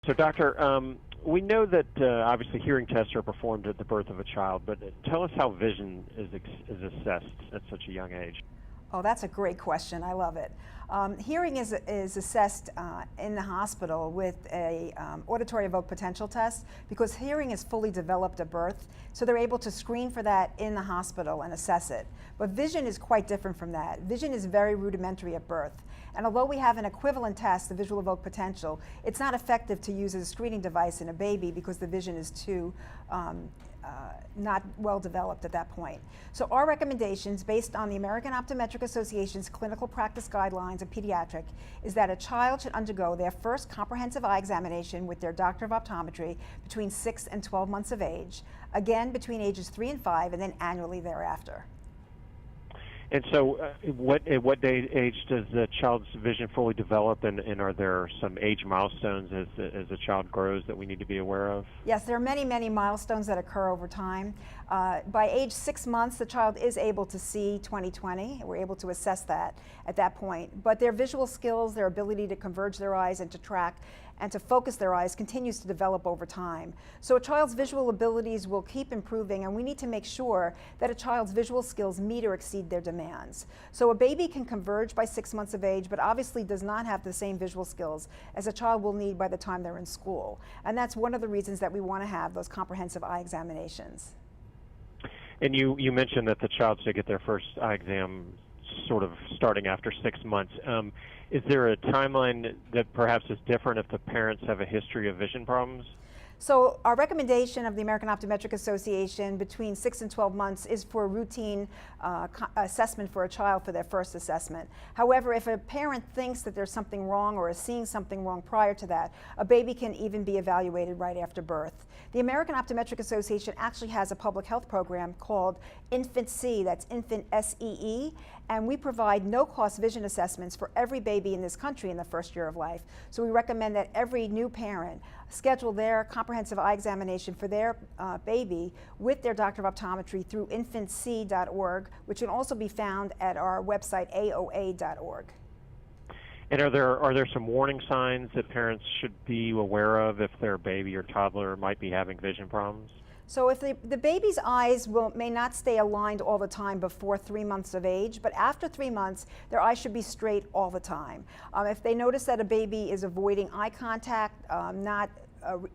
So, doctor, we know that obviously hearing tests are performed at the birth of a child, but tell us how vision is assessed at such a young age. Oh, that's a great question. I love it. Hearing is assessed in the hospital with a auditory evoked potential test because hearing is fully developed at birth, so they're able to screen for that in the hospital and assess it. But vision is quite different from that. Vision is very rudimentary at birth. And although we have an equivalent test, the visual evoked potential, it's not effective to use as a screening device in a baby because the vision is too not well developed at that point. So our recommendations, based on the American Optometric Association's clinical practice guidelines of Pediatric, is that a child should undergo their first comprehensive eye examination with their doctor of optometry between 6 and 12 months of age, again between ages 3 and 5, and then annually thereafter. And so at what age does the child's vision fully develop, and are there some age milestones as the child grows that we need to be aware of? Yes, there are many, many milestones that occur over time. By age 6 months, the child is able to see 20/20. We're able to assess that at that point. But their visual skills, their ability to converge their eyes and to track and to focus their eyes continues to develop over time. So a child's visual abilities will keep improving, and we need to make sure that a child's visual skills meet or exceed their demands. So a baby can converge by 6 months of age, but obviously does not have the same visual skills as a child will need by the time they're in school. And that's one of the reasons that we want to have those comprehensive eye examinations. And you mentioned that the child should get their first eye exam sort of starting after 6 months. Is there a timeline that perhaps is different if the parents have a history of vision problems? So our recommendation of the American Optometric Association between 6 and 12 months is for a routine assessment for a child for their first assessment. However, if a parent thinks that there's something wrong or is seeing something wrong prior to that, a baby can even be evaluated right after birth. The American Optometric Association actually has a public health program called Infant C, that's Infant SEE, and we provide no-cost vision assessments for every baby in this country in the first year of life. So we recommend that every new parent schedule their comprehensive eye examination for their baby with their doctor of optometry through infantc.org, which can also be found at our website, AOA.org. And are there some warning signs that parents should be aware of if their baby or toddler might be having vision problems? So if the baby's eyes may not stay aligned all the time before 3 months of age, but after 3 months, their eyes should be straight all the time. If they notice that a baby is avoiding eye contact, not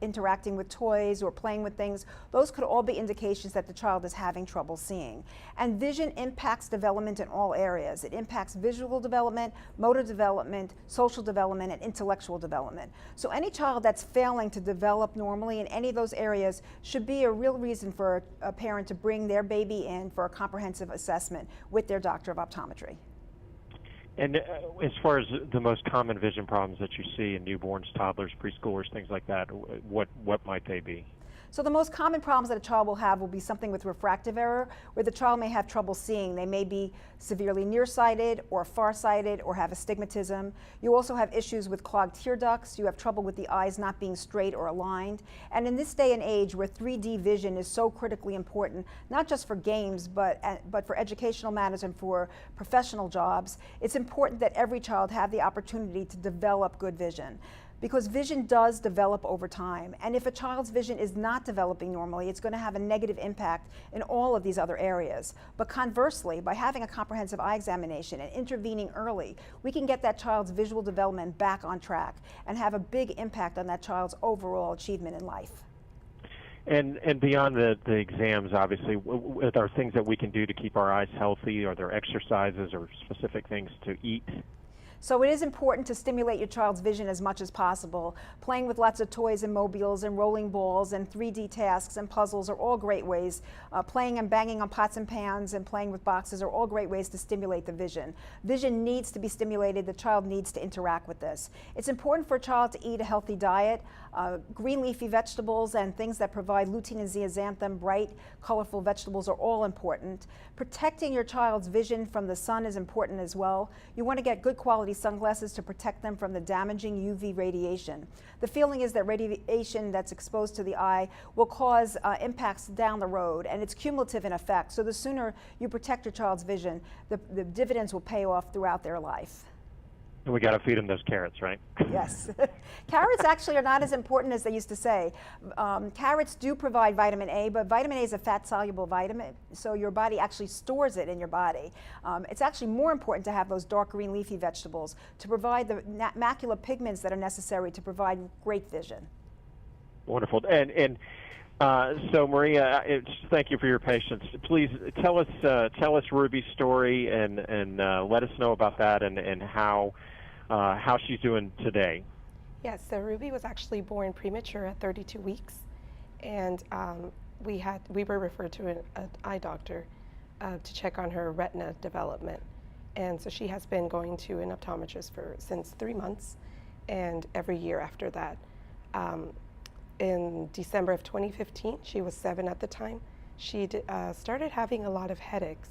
interacting with toys or playing with things, those could all be indications that the child is having trouble seeing. And vision impacts development in all areas. It impacts visual development, motor development, social development, and intellectual development. So any child that's failing to develop normally in any of those areas should be a real reason for a parent to bring their baby in for a comprehensive assessment with their doctor of optometry. And as far as the most common vision problems that you see in newborns, toddlers, preschoolers, things like that, what might they be? So the most common problems that a child will have will be something with refractive error, where the child may have trouble seeing. They may be severely nearsighted or farsighted or have astigmatism. You also have issues with clogged tear ducts. You have trouble with the eyes not being straight or aligned. And in this day and age where 3D vision is so critically important, not just for games, but for educational matters and for professional jobs, it's important that every child have the opportunity to develop good vision, because vision does develop over time. And if a child's vision is not developing normally, it's going to have a negative impact in all of these other areas. But conversely, by having a comprehensive eye examination and intervening early, we can get that child's visual development back on track and have a big impact on that child's overall achievement in life. And beyond the exams, obviously, are there things that we can do to keep our eyes healthy? Are there exercises or specific things to eat? So it is important to stimulate your child's vision as much as possible. Playing with lots of toys and mobiles and rolling balls and 3D tasks and puzzles are all great ways. Playing and banging on pots and pans and playing with boxes are all great ways to stimulate the vision. Vision needs to be stimulated. The child needs to interact with this. It's important for a child to eat a healthy diet. Green leafy vegetables and things that provide lutein and zeaxanthin, bright, colorful vegetables, are all important. Protecting your child's vision from the sun is important as well. You want to get good quality sunglasses to protect them from the damaging UV radiation. The feeling is that radiation that's exposed to the eye will cause impacts down the road, and it's cumulative in effect. So the sooner you protect your child's vision, the dividends will pay off throughout their life. And we got to feed them those carrots, right? Yes. Carrots actually are not as important as they used to say. Carrots do provide vitamin A, but vitamin A is a fat-soluble vitamin, so your body actually stores it in your body. It's actually more important to have those dark green leafy vegetables to provide the macular pigments that are necessary to provide great vision. Wonderful. So Maria, thank you for your patience. Please tell us Ruby's story and let us know about that and how she's doing today. Yes, so Ruby was actually born premature at 32 weeks, and we were referred to an eye doctor to check on her retina development. And so she has been going to an optometrist since 3 months, and every year after that. In December of 2015, she was 7 at the time, she started having a lot of headaches,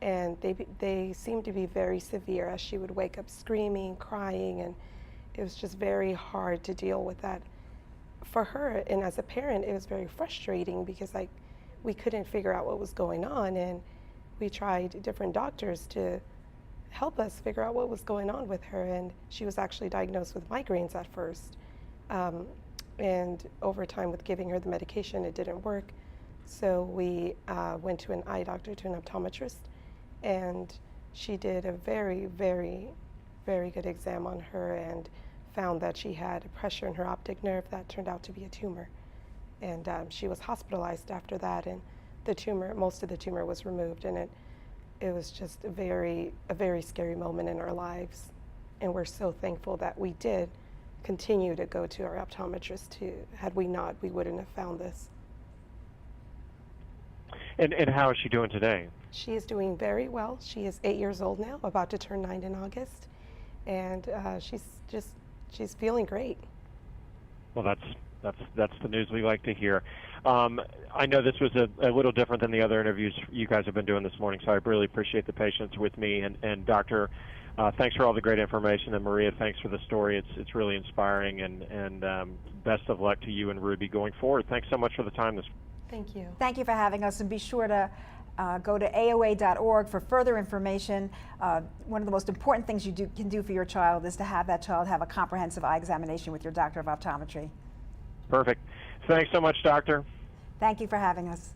and they seemed to be very severe as she would wake up screaming, crying, and it was just very hard to deal with that. For her, and as a parent, it was very frustrating because we couldn't figure out what was going on, and we tried different doctors to help us figure out what was going on with her, and she was actually diagnosed with migraines at first. And over time with giving her the medication, it didn't work. So we went to an eye doctor, to an optometrist, and she did a very, very, very good exam on her and found that she had a pressure in her optic nerve that turned out to be a tumor. And she was hospitalized after that, and most of the tumor was removed, and it was just a very scary moment in our lives. And we're so thankful that we did continue to go to our optometrist. Had we not, we wouldn't have found this. And how is she doing today? She is doing very well. She is 8 years old now, about to turn 9 in August, and she's feeling great. Well, that's the news we like to hear. I know this was a little different than the other interviews you guys have been doing this morning, so I really appreciate the patience with me. And Doctor, thanks for all the great information, and Maria, thanks for the story. It's really inspiring, and best of luck to you and Ruby going forward. Thanks so much for the time this morning. Thank you. Thank you for having us, and be sure to go to AOA.org for further information. One of the most important things you can do for your child is to have that child have a comprehensive eye examination with your doctor of optometry. Perfect. Thanks so much, Doctor. Thank you for having us.